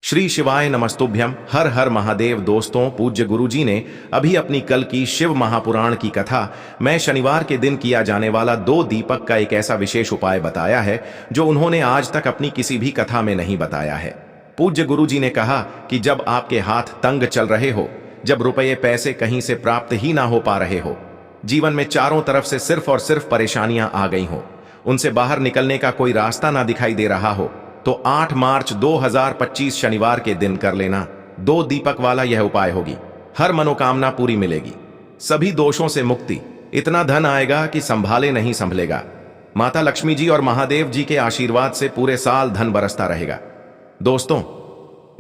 श्री शिवाय नमस्तुभ्यम। हर हर महादेव। दोस्तों, पूज्य गुरुजी ने अभी अपनी कल की शिव महापुराण की कथा में शनिवार के दिन किया जाने वाला 2 दीपक का एक ऐसा विशेष उपाय बताया है जो उन्होंने आज तक अपनी किसी भी कथा में नहीं बताया है। पूज्य गुरुजी ने कहा कि जब आपके हाथ तंग चल रहे हो, जब रुपये पैसे कहीं से प्राप्त ही ना हो पा रहे हो, जीवन में चारों तरफ से सिर्फ और सिर्फ परेशानियां आ गई हो, उनसे बाहर निकलने का कोई रास्ता ना दिखाई दे रहा हो, तो 8 मार्च 2025 शनिवार के दिन कर लेना 2 दीपक वाला यह उपाय होगी। हर मनोकामना पूरी मिलेगी, सभी दोषों से मुक्ति, इतना धन आएगा कि संभाले नहीं संभलेगा। माता लक्ष्मी जी और महादेव जी के आशीर्वाद से पूरे साल धन बरसता रहेगा। दोस्तों,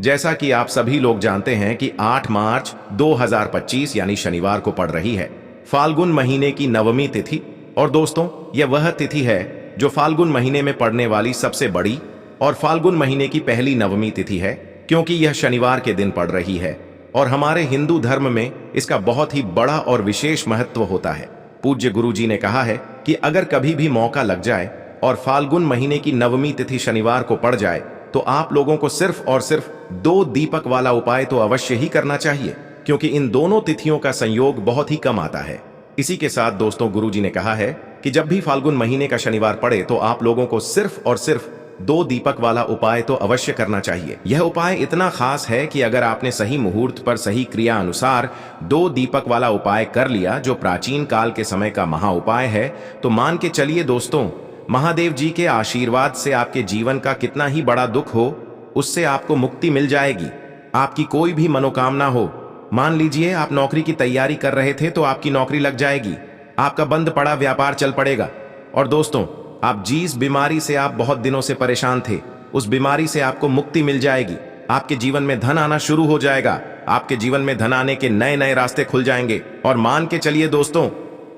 जैसा कि आप सभी लोग जानते हैं कि 8 मार्च 2025 यानी शनिवार को पड़ रही है फाल्गुन महीने की नवमी तिथि। और दोस्तों, यह वह तिथि है जो फाल्गुन महीने में पड़ने वाली सबसे बड़ी और फाल्गुन महीने की पहली नवमी तिथि है, क्योंकि यह शनिवार के दिन पड़ रही है और हमारे हिंदू धर्म में इसका बहुत ही बड़ा और विशेष महत्व होता है। पूज्य गुरुजी ने कहा है कि अगर कभी भी मौका लग जाए और फाल्गुन महीने की नवमी तिथि शनिवार को पड़ जाए तो आप लोगों को सिर्फ और सिर्फ 2 दीपक वाला उपाय तो अवश्य ही करना चाहिए, क्योंकि इन दोनों तिथियों का संयोग बहुत ही कम आता है। इसी के साथ दोस्तों, गुरुजी ने कहा है कि जब भी फाल्गुन महीने का शनिवार पड़े तो आप लोगों को सिर्फ और सिर्फ 2 दीपक वाला उपाय तो अवश्य करना चाहिए। यह उपाय इतना खास है कि अगर आपने सही मुहूर्त पर सही क्रिया अनुसार 2 दीपक वाला उपाय कर लिया, जो प्राचीन काल के समय का महा उपाय है, तो मान के चलिए दोस्तों, महादेव जी के आशीर्वाद से आपके जीवन का कितना ही बड़ा दुख हो, उससे आपको मुक्ति मिल जाएगी। आपकी कोई भी मनोकामना हो, मान लीजिए आप नौकरी की तैयारी कर रहे थे तो आपकी नौकरी लग जाएगी, आपका बंद पड़ा व्यापार चल पड़ेगा। और दोस्तों, आप जिस बीमारी से आप बहुत दिनों से परेशान थे, उस बीमारी से आपको मुक्ति मिल जाएगी। आपके जीवन में धन आना शुरू हो जाएगा, आपके जीवन में धन आने के नए नए रास्ते खुल जाएंगे। और मान के चलिए दोस्तों,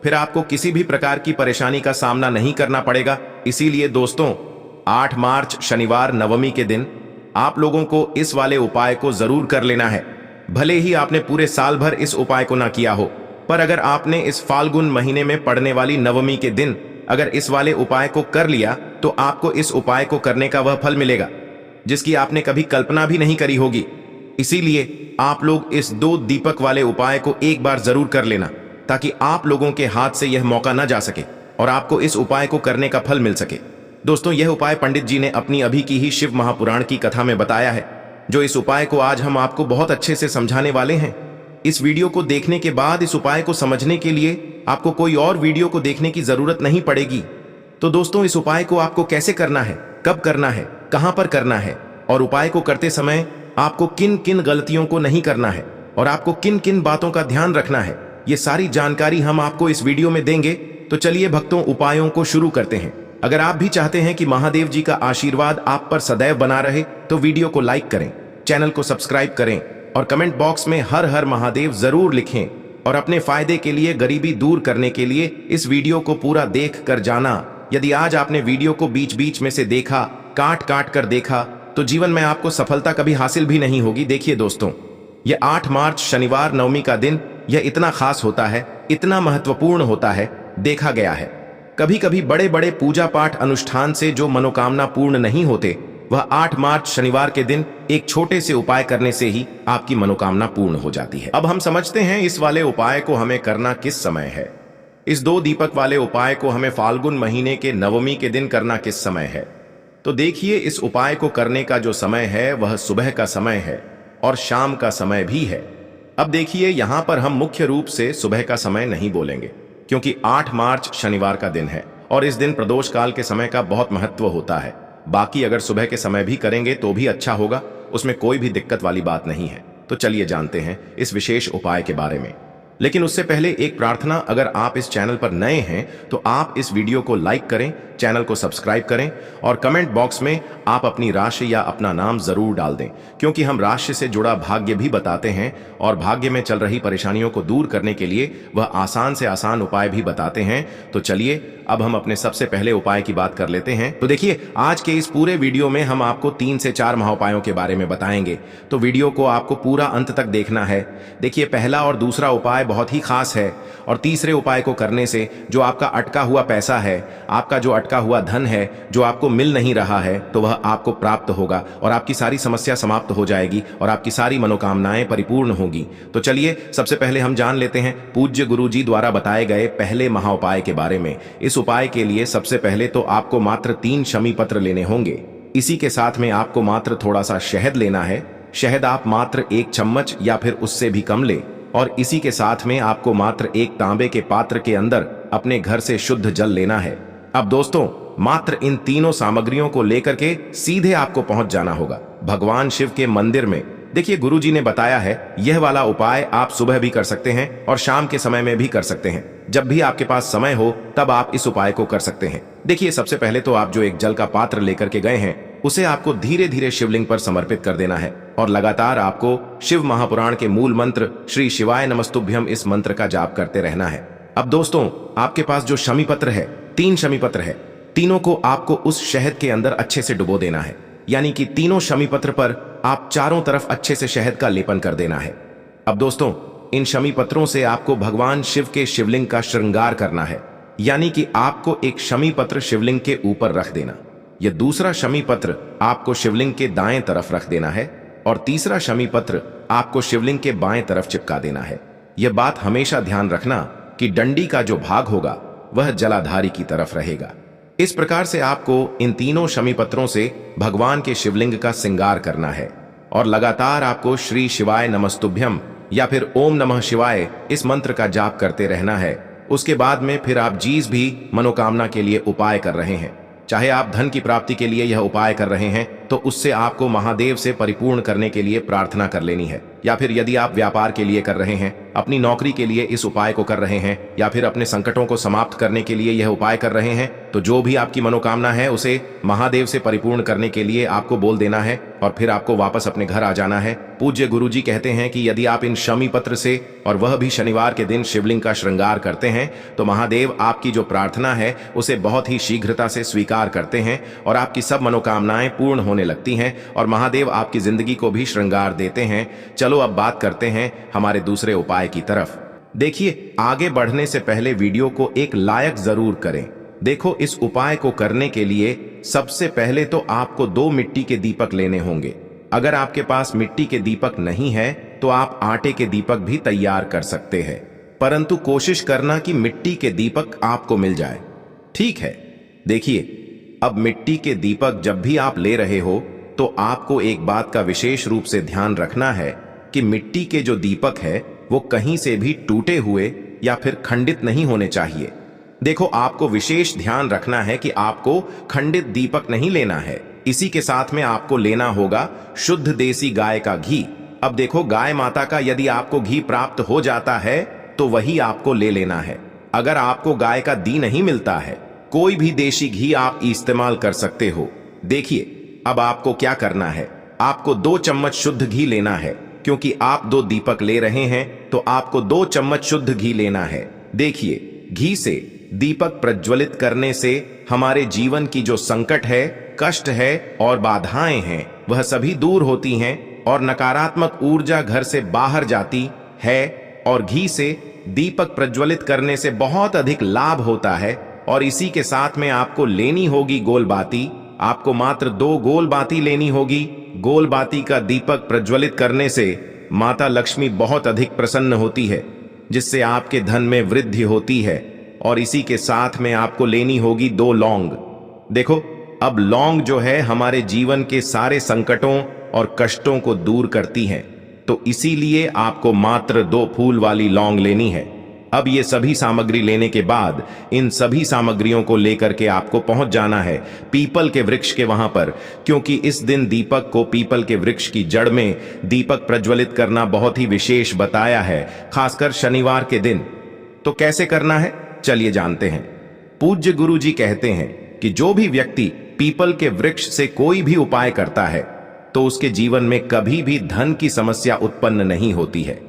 फिर आपको किसी भी प्रकार की परेशानी का सामना नहीं करना पड़ेगा। इसीलिए दोस्तों, 8 मार्च शनिवार नवमी के दिन आप लोगों को इस वाले उपाय को जरूर कर लेना है। भले ही आपने पूरे साल भर इस उपाय को ना किया हो, पर अगर आपने इस फाल्गुन महीने में पड़ने वाली नवमी के दिन अगर इस वाले उपाय को कर लिया तो आपको इस उपाय को करने का वह फल मिलेगा जिसकी आपने कभी कल्पना भी नहीं करी होगी। इसीलिए आप लोग इस 2 दीपक वाले उपाय को एक बार जरूर कर लेना, ताकि आप लोगों के हाथ से यह मौका ना जा सके और आपको इस उपाय को करने का फल मिल सके। दोस्तों, यह उपाय पंडित जी ने अपनी अभी की ही शिव महापुराण की कथा में बताया है, जो इस उपाय को आज हम आपको बहुत अच्छे से समझाने वाले हैं। इस वीडियो को देखने के बाद इस उपाय को समझने के लिए आपको कोई और वीडियो को देखने की जरूरत नहीं पड़ेगी। तो दोस्तों, इस उपाय को आपको कैसे करना है, कब करना है, कहां पर करना है, और उपाय को करते समय आपको किन किन गलतियों को नहीं करना है और आपको किन किन बातों का ध्यान रखना है, ये सारी जानकारी हम आपको इस वीडियो में देंगे। तो चलिए भक्तों, उपायों को शुरू करते हैं। अगर आप भी चाहते हैं कि महादेव जी का आशीर्वाद आप पर सदैव बना रहे तो वीडियो को लाइक करें, चैनल को सब्सक्राइब करें और कमेंट बॉक्स में हर हर महादेव जरूर लिखें। और अपने फायदे के लिए, गरीबी दूर करने के लिए इस वीडियो को पूरा देख कर जाना। यदि आज आपने वीडियो को बीच बीच में से देखा, काट काट कर देखा, तो जीवन में आपको सफलता कभी हासिल भी नहीं होगी। देखिए दोस्तों, यह 8 मार्च शनिवार नवमी का दिन यह इतना खास होता है, इतना महत्वपूर्ण होता है। देखा गया है कभी कभी बड़े बड़े पूजा पाठ अनुष्ठान से जो मनोकामना पूर्ण नहीं होते, वह 8 मार्च शनिवार के दिन एक छोटे से उपाय करने से ही आपकी मनोकामना पूर्ण हो जाती है। अब हम समझते हैं इस वाले उपाय को हमें करना किस समय है। इस 2 दीपक वाले उपाय को हमें फाल्गुन महीने के नवमी के दिन करना किस समय है। तो देखिए, इस उपाय को करने का जो समय है वह सुबह का समय है और शाम का समय भी है। अब देखिए, यहां पर हम मुख्य रूप से सुबह का समय नहीं बोलेंगे, क्योंकि 8 मार्च शनिवार का दिन है और इस दिन प्रदोष काल के समय का बहुत महत्व होता है। बाकी अगर सुबह के समय भी करेंगे तो भी अच्छा होगा, उसमें कोई भी दिक्कत वाली बात नहीं है। तो चलिए जानते हैं इस विशेष उपाय के बारे में। लेकिन उससे पहले एक प्रार्थना, अगर आप इस चैनल पर नए हैं तो आप इस वीडियो को लाइक करें, चैनल को सब्सक्राइब करें और कमेंट बॉक्स में आप अपनी राशि या अपना नाम जरूर डाल दें, क्योंकि हम राशि से जुड़ा भाग्य भी बताते हैं और भाग्य में चल रही परेशानियों को दूर करने के लिए वह आसान से आसान उपाय भी बताते हैं। तो चलिए अब हम अपने सबसे पहले उपाय की बात कर लेते हैं। तो देखिए, आज के इस पूरे वीडियो में हम आपको 3 से 4 महाउपायों के बारे में बताएंगे, तो वीडियो को आपको पूरा अंत तक देखना है। देखिए, पहला और दूसरा उपाय बहुत ही खास है और तीसरे उपाय को करने से जो आपका अटका हुआ पैसा है, आपका जो अटका हुआ धन है, जो आपको मिल नहीं रहा है, तो वह आपको प्राप्त होगा और आपकी सारी समस्या समाप्त हो जाएगी और आपकी सारी मनोकामनाएं परिपूर्ण होगी। तो चलिए सबसे पहले हम जान लेते हैं पूज्य गुरुजी द्वारा बताए गए पहले महाउपाय के बारे में। इस उपाय के लिए सबसे पहले तो आपको मात्र 3 शमी पत्र लेने होंगे। इसी के साथ में आपको मात्र थोड़ा सा शहद लेना है। शहद आप मात्र 1 चम्मच या फिर उससे भी कम ले और इसी के साथ में आपको मात्र 1 तांबे के पात्र के अंदर अपने घर से शुद्ध जल लेना है। अब दोस्तों, मात्र इन तीनों सामग्रियों को लेकर के सीधे आपको पहुंच जाना होगा भगवान शिव के मंदिर में। देखिए, गुरुजी ने बताया है यह वाला उपाय आप सुबह भी कर सकते हैं और शाम के समय में भी कर सकते हैं। जब भी आपके पास समय हो तब आप इस उपाय को कर सकते हैं। देखिए, सबसे पहले तो आप जो एक जल का पात्र लेकर के गए हैं उसे आपको धीरे धीरे शिवलिंग पर समर्पित कर देना है और लगातार आपको शिव महापुराण के मूल मंत्र श्री शिवाय नमस्तुभ्यम इस मंत्र का जाप करते रहना है। अब दोस्तों, आपके पास जो शमी पत्र है, 3 शमी पत्र है, तीनों को आपको उस शहद के अंदर अच्छे से डुबो देना है। यानी कि तीनों शमी पत्र पर आप चारों तरफ अच्छे से शहद का लेपन कर देना है। अब दोस्तों, इन शमी पत्रों से आपको भगवान शिव के शिवलिंग का श्रृंगार करना है। यानी कि आपको एक शमी पत्र शिवलिंग के ऊपर रख देना, यह दूसरा शमी पत्र आपको शिवलिंग के दाएं तरफ रख देना है और तीसरा शमी पत्र आपको शिवलिंग के बाएं तरफ चिपका देना है। यह बात हमेशा ध्यान रखना कि डंडी का जो भाग होगा वह जलाधारी की तरफ रहेगा। इस प्रकार से आपको इन तीनों शमी पत्रों से भगवान के शिवलिंग का श्रृंगार करना है और लगातार आपको श्री शिवाय नमस्तुभ्यम या फिर ओम नमः शिवाय इस मंत्र का जाप करते रहना है। उसके बाद में फिर आप जिस भी मनोकामना के लिए उपाय कर रहे हैं, चाहे आप धन की प्राप्ति के लिए यह उपाय कर रहे हैं तो उससे आपको महादेव से परिपूर्ण करने के लिए प्रार्थना कर लेनी है, या फिर यदि आप व्यापार के लिए कर रहे हैं, अपनी नौकरी के लिए इस उपाय को कर रहे हैं, या फिर अपने संकटों को समाप्त करने के लिए यह उपाय कर रहे हैं, तो जो भी आपकी मनोकामना है उसे महादेव से परिपूर्ण करने के लिए आपको बोल देना है और फिर आपको वापस अपने घर आ जाना है। पूज्य गुरुजी कहते हैं कि यदि आप इन शमी पत्र से और वह भी शनिवार के दिन शिवलिंग का श्रृंगार करते हैं तो महादेव आपकी जो प्रार्थना है उसे बहुत ही शीघ्रता से स्वीकार करते हैं और आपकी सब मनोकामनाएं पूर्ण होने लगती हैं और महादेव आपकी जिंदगी को भी श्रृंगार देते हैं। चलो अब बात करते हैं हमारे दूसरे उपाय की तरफ। देखिए, आगे बढ़ने से पहले वीडियो को एक लाइक जरूर करें। देखो, इस उपाय को करने के लिए सबसे पहले तो आपको 2 मिट्टी के दीपक लेने होंगे। अगर आपके पास मिट्टी के दीपक नहीं है तो आप आटे के दीपक भी तैयार कर सकते हैं, परंतु कोशिश करना कि मिट्टी के दीपक आपको मिल जाए। ठीक है, देखिए, अब मिट्टी के दीपक जब भी आप ले रहे हो तो आपको एक बात का विशेष रूप से ध्यान रखना है कि मिट्टी के जो दीपक है वो कहीं से भी टूटे हुए या फिर खंडित नहीं होने चाहिए। देखो, आपको विशेष ध्यान रखना है कि आपको खंडित दीपक नहीं लेना है। इसी के साथ में आपको लेना होगा शुद्ध देसी गाय का घी। अब देखो, गाय माता का यदि आपको घी प्राप्त हो जाता है तो वही आपको ले लेना है। अगर आपको गाय का घी नहीं मिलता है, कोई भी देशी घी आप इस्तेमाल कर सकते हो। देखिए, अब आपको क्या करना है, आपको 2 चम्मच शुद्ध घी लेना है। क्योंकि आप 2 दीपक ले रहे हैं तो आपको 2 चम्मच शुद्ध घी लेना है। देखिए, घी से दीपक प्रज्वलित करने से हमारे जीवन की जो संकट है, कष्ट है और बाधाएं हैं वह सभी दूर होती हैं और नकारात्मक ऊर्जा घर से बाहर जाती है। और घी से दीपक प्रज्वलित करने से बहुत अधिक लाभ होता है। और इसी के साथ में आपको लेनी होगी गोल बाती। आपको मात्र 2 गोल बाती लेनी होगी। गोल बाती का दीपक प्रज्वलित करने से माता लक्ष्मी बहुत अधिक प्रसन्न होती है, जिससे आपके धन में वृद्धि होती है। और इसी के साथ में आपको लेनी होगी 2 लौंग। देखो, अब लौंग जो है हमारे जीवन के सारे संकटों और कष्टों को दूर करती है, तो इसीलिए आपको मात्र 2 फूल वाली लौंग लेनी है। अब ये सभी सामग्री लेने के बाद इन सभी सामग्रियों को लेकर के आपको पहुंच जाना है पीपल के वृक्ष के वहां पर, क्योंकि इस दिन दीपक को पीपल के वृक्ष की जड़ में दीपक प्रज्वलित करना बहुत ही विशेष बताया है, खासकर शनिवार के दिन। तो कैसे करना है, चलिए जानते हैं। पूज्य गुरुजी कहते हैं कि जो भी व्यक्ति पीपल के वृक्ष से कोई भी उपाय करता है तो उसके जीवन में कभी भी धन की समस्या उत्पन्न नहीं होती है।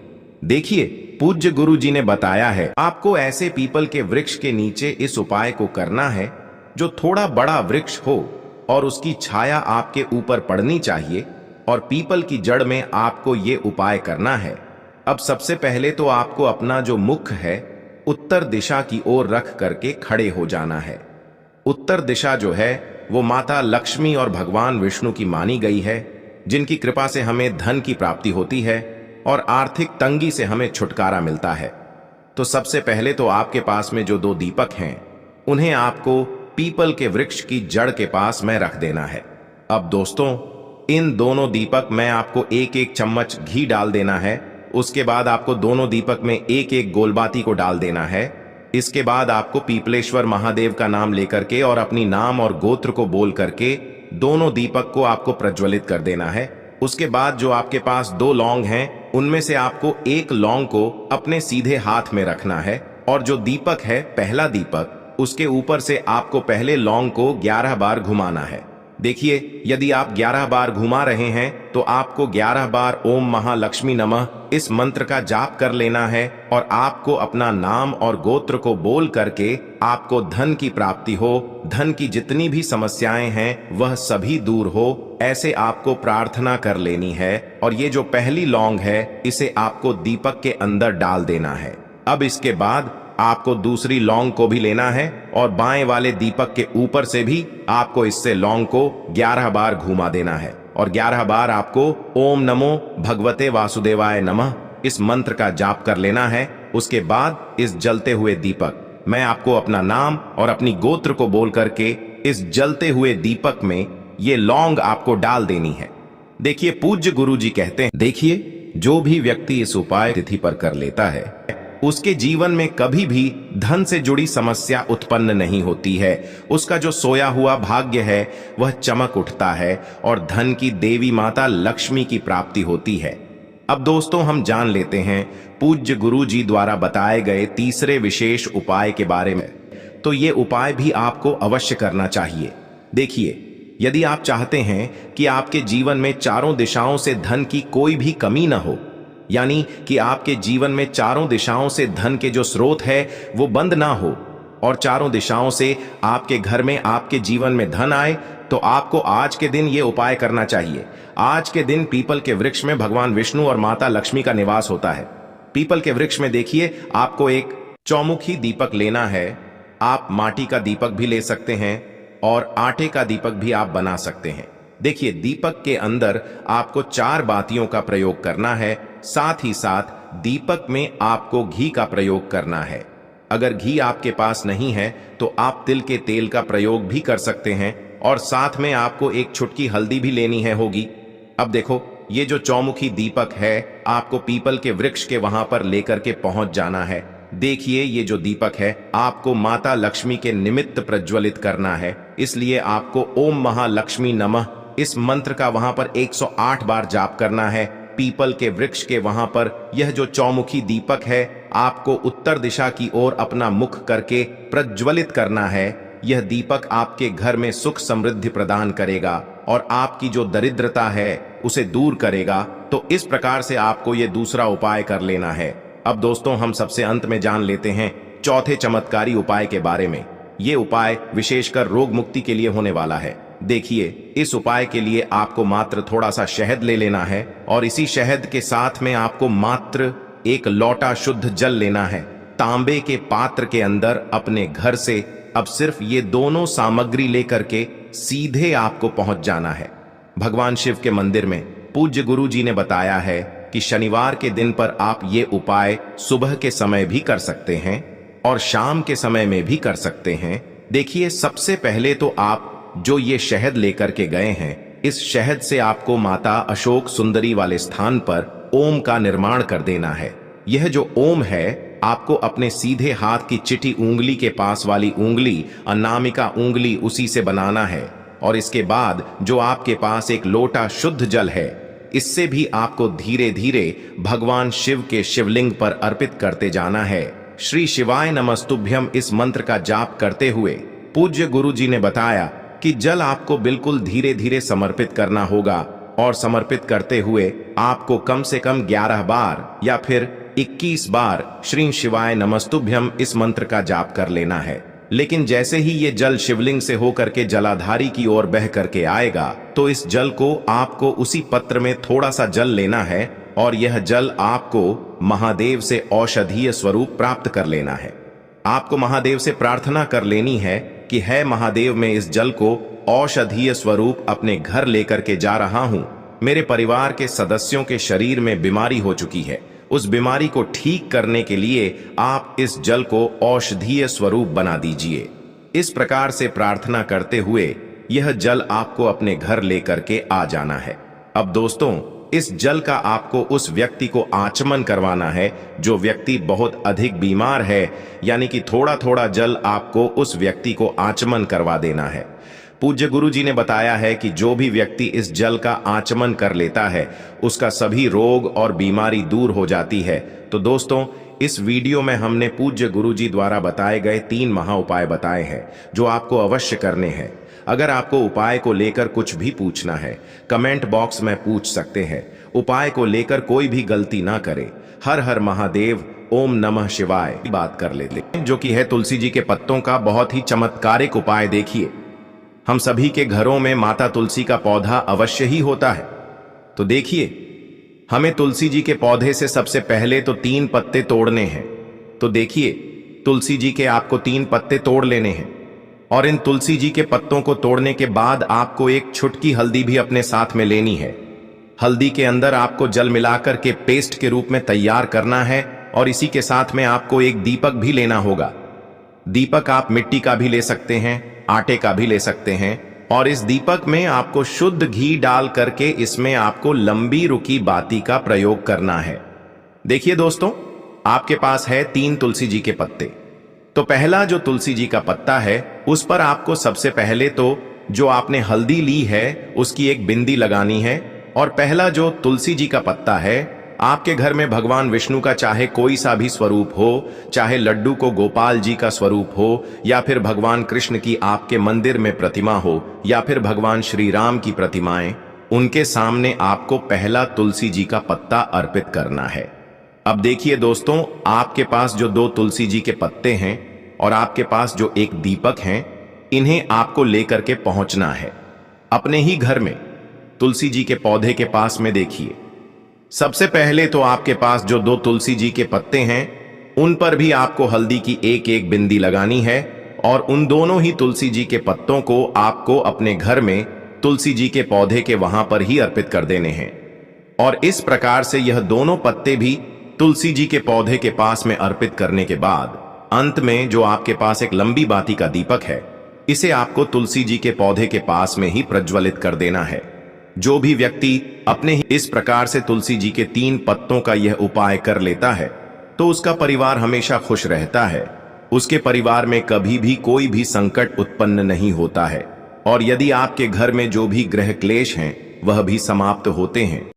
देखिए, पूज्य गुरुजी ने बताया है आपको ऐसे पीपल के वृक्ष के नीचे इस उपाय को करना है जो थोड़ा बड़ा वृक्ष हो और उसकी छाया आपके ऊपर पड़नी चाहिए और पीपल की जड़ में आपको ये उपाय करना है। अब सबसे पहले तो आपको अपना जो मुख है उत्तर दिशा की ओर रख करके खड़े हो जाना है। उत्तर दिशा जो है वो माता लक्ष्मी और भगवान विष्णु की मानी गई है, जिनकी कृपा से हमें धन की प्राप्ति होती है और आर्थिक तंगी से हमें छुटकारा मिलता है। तो सबसे पहले तो आपके पास में जो दो दीपक हैं उन्हें आपको पीपल के वृक्ष की जड़ के पास में रख देना है। अब दोस्तों, इन दोनों दीपक में आपको एक एक चम्मच घी डाल देना है। उसके बाद आपको दोनों दीपक में एक एक गोलबाती को डाल देना है। इसके बाद आपको पीपलेश्वर महादेव का नाम लेकर के और अपनी नाम और गोत्र को बोल करके दोनों दीपक को आपको प्रज्वलित कर देना है। उसके बाद जो आपके पास दो लौंग हैं उनमें से आपको एक लौंग को अपने सीधे हाथ में रखना है और जो दीपक है पहला दीपक उसके ऊपर से आपको पहले लौंग को 11 बार घुमाना है। देखिए, यदि आप 11 बार घुमा रहे हैं तो आपको 11 बार ओम महालक्ष्मी नमः इस मंत्र का जाप कर लेना है और आपको अपना नाम और गोत्र को बोल करके आपको धन की प्राप्ति हो, धन की जितनी भी समस्याएं हैं वह सभी दूर हो, ऐसे आपको प्रार्थना कर लेनी है। और ये जो पहली लौंग है इसे आपको दीपक के अंदर डाल देना है। अब इसके बाद आपको दूसरी लौंग को भी लेना है और बाएं वाले दीपक के ऊपर से भी आपको इससे लौंग को 11 बार घुमा देना है और 11 बार आपको ओम नमो भगवते वासुदेवाय नमः इस मंत्र का जाप कर लेना है। उसके बाद इस जलते हुए दीपक मैं आपको अपना नाम और अपनी गोत्र को बोल करके इस जलते हुए दीपक में ये लौंग आपको डाल देनी है। देखिए, पूज्य गुरु जी कहते हैं, देखिए, जो भी व्यक्ति इस उपाय तिथि पर कर लेता है उसके जीवन में कभी भी धन से जुड़ी समस्या उत्पन्न नहीं होती है। उसका जो सोया हुआ भाग्य है वह चमक उठता है और धन की देवी माता लक्ष्मी की प्राप्ति होती है। अब दोस्तों, हम जान लेते हैं पूज्य गुरु जी द्वारा बताए गए तीसरे विशेष उपाय के बारे में। तो ये उपाय भी आपको अवश्य करना चाहिए। देखिए, यदि आप चाहते हैं कि आपके जीवन में चारों दिशाओं से धन की कोई भी कमी न हो, यानी कि आपके जीवन में चारों दिशाओं से धन के जो स्रोत है वो बंद ना हो और चारों दिशाओं से आपके घर में आपके जीवन में धन आए, तो आपको आज के दिन ये उपाय करना चाहिए। आज के दिन पीपल के वृक्ष में भगवान विष्णु और माता लक्ष्मी का निवास होता है। पीपल के वृक्ष में देखिए, आपको एक चौमुखी दीपक लेना है। आप माटी का दीपक भी ले सकते हैं और आटे का दीपक भी आप बना सकते हैं। देखिए, दीपक के अंदर आपको 4 बातियों का प्रयोग करना है। साथ ही साथ दीपक में आपको घी का प्रयोग करना है। अगर घी आपके पास नहीं है तो आप तिल के तेल का प्रयोग भी कर सकते हैं और साथ में आपको एक चुटकी हल्दी भी लेनी है होगी। अब देखो, ये जो चौमुखी दीपक है आपको पीपल के वृक्ष के वहां पर लेकर के पहुंच जाना है। देखिए, ये जो दीपक है आपको माता लक्ष्मी के निमित्त प्रज्वलित करना है, इसलिए आपको ओम महालक्ष्मी नमः इस मंत्र का वहां पर 108 बार जाप करना है। पीपल के वृक्ष के वहां पर यह जो चौमुखी दीपक है आपको उत्तर दिशा की ओर अपना मुख करके प्रज्वलित करना है। यह दीपक आपके घर में सुख समृद्धि प्रदान करेगा और आपकी जो दरिद्रता है उसे दूर करेगा। तो इस प्रकार से आपको यह दूसरा उपाय कर लेना है। अब दोस्तों, हम सबसे अंत में जान लेते हैं चौथे चमत्कारी उपाय के बारे में। ये उपाय विशेषकर रोग मुक्ति के लिए होने वाला है। देखिए, इस उपाय के लिए आपको मात्र थोड़ा सा शहद ले लेना है और इसी शहद के साथ में आपको मात्र एक लोटा शुद्ध जल लेना है। तांबे के पात्र के अंदर अपने घर से अब सिर्फ ये दोनों सामग्री लेकर के सीधे आपको पहुंच जाना है भगवान शिव के मंदिर में। पूज्य गुरु जी ने बताया है कि शनिवार के दिन पर आप ये उपाय सुबह के समय भी कर सकते हैं और शाम के समय में भी कर सकते हैं। देखिए, सबसे पहले तो आप जो ये शहद लेकर के गए हैं, इस शहद से आपको माता अशोक सुंदरी वाले स्थान पर ओम का निर्माण कर देना है। यह जो ओम है आपको अपने सीधे हाथ की चिटी उंगली के पास वाली उंगली, अनामिका उंगली, उसी से बनाना है। और इसके बाद जो आपके पास एक लोटा शुद्ध जल है, इससे भी आपको धीरे धीरे भगवान शिव के शिवलिंग पर अर्पित करते जाना है। श्री शिवाय नमस्तुभ्यम इस मंत्र का जाप करते हुए पूज्य गुरु जी ने बताया कि जल आपको बिल्कुल धीरे धीरे समर्पित करना होगा और समर्पित करते हुए आपको कम से कम 11 बार या फिर 21 बार श्री शिवाय नमस्तुभ्यम इस मंत्र का जाप कर लेना है। लेकिन जैसे ही ये जल शिवलिंग से होकर के जलाधारी की ओर बह करके आएगा तो इस जल को आपको उसी पत्र में थोड़ा सा जल लेना है और यह जल आपको महादेव से औषधीय स्वरूप प्राप्त कर लेना है। आपको महादेव से प्रार्थना कर लेनी है कि है महादेव, मैं इस जल को औषधीय स्वरूप अपने घर लेकर के जा रहा हूं। मेरे परिवार के सदस्यों के शरीर में बीमारी हो चुकी है, उस बीमारी को ठीक करने के लिए आप इस जल को औषधीय स्वरूप बना दीजिए। इस प्रकार से प्रार्थना करते हुए यह जल आपको अपने घर लेकर के आ जाना है। अब दोस्तों, इस जल का आपको उस व्यक्ति को आचमन करवाना है जो व्यक्ति बहुत अधिक बीमार है, यानी कि थोड़ा थोड़ा जल आपको उस व्यक्ति को आचमन करवा देना है। पूज्य गुरु जी ने बताया है कि जो भी व्यक्ति इस जल का आचमन कर लेता है उसका सभी रोग और बीमारी दूर हो जाती है। तो दोस्तों, इस वीडियो में हमने पूज्य गुरु जी द्वारा बताए गए 3 महा उपाय बताए हैं जो आपको अवश्य करने हैं। अगर आपको उपाय को लेकर कुछ भी पूछना है, कमेंट बॉक्स में पूछ सकते हैं। उपाय को लेकर कोई भी गलती ना करे। हर हर महादेव, ओम नमः शिवाय बात कर लेते हैं, जो कि है तुलसी जी के पत्तों का बहुत ही चमत्कारिक उपाय। देखिए, हम सभी के घरों में माता तुलसी का पौधा अवश्य ही होता है। तो देखिए, हमें तुलसी जी के पौधे से सबसे पहले तो 3 पत्ते तोड़ने हैं। तो देखिए, तुलसी जी के आपको 3 पत्ते तोड़ लेने हैं और इन तुलसी जी के पत्तों को तोड़ने के बाद आपको एक छुटकी हल्दी भी अपने साथ में लेनी है। हल्दी के अंदर आपको जल मिलाकर के पेस्ट के रूप में तैयार करना है और इसी के साथ में आपको एक दीपक भी लेना होगा। दीपक आप मिट्टी का भी ले सकते हैं, आटे का भी ले सकते हैं और इस दीपक में आपको शुद्ध घी डाल करके इसमें आपको लंबी रुकी बाती का प्रयोग करना है। देखिए दोस्तों, आपके पास है 3 तुलसी जी के पत्ते। तो पहला जो तुलसी जी का पत्ता है उस पर आपको सबसे पहले तो जो आपने हल्दी ली है उसकी एक बिंदी लगानी है। और पहला जो तुलसी जी का पत्ता है, आपके घर में भगवान विष्णु का चाहे कोई सा भी स्वरूप हो, चाहे लड्डू को गोपाल जी का स्वरूप हो, या फिर भगवान कृष्ण की आपके मंदिर में प्रतिमा हो, या फिर भगवान श्री राम की प्रतिमाएं, उनके सामने आपको पहला तुलसी जी का पत्ता अर्पित करना है। अब देखिए दोस्तों, आपके पास जो 2 तुलसी जी के पत्ते हैं और आपके पास जो एक दीपक हैं, इन्हें आपको लेकर के पहुंचना है अपने ही घर में तुलसी जी के पौधे के पास में। देखिए, सबसे पहले तो आपके पास जो 2 तुलसी जी के पत्ते हैं उन पर भी आपको हल्दी की एक एक बिंदी लगानी है और उन दोनों ही तुलसी जी के पत्तों को आपको अपने घर में तुलसी जी के पौधे के वहां पर ही अर्पित कर देने हैं। और इस प्रकार से यह दोनों पत्ते भी तुलसी जी के पौधे के पास में अर्पित करने के बाद अंत में जो आपके पास एक लंबी बाती का दीपक है, इसे आपको तुलसी जी के पौधे के पास में ही प्रज्वलित कर देना है। जो भी व्यक्ति अपने ही इस प्रकार से तुलसी जी के 3 पत्तों का यह उपाय कर लेता है तो उसका परिवार हमेशा खुश रहता है। उसके परिवार में कभी भी कोई भी संकट उत्पन्न नहीं होता है और यदि आपके घर में जो भी ग्रह क्लेश हैं वह भी समाप्त होते हैं।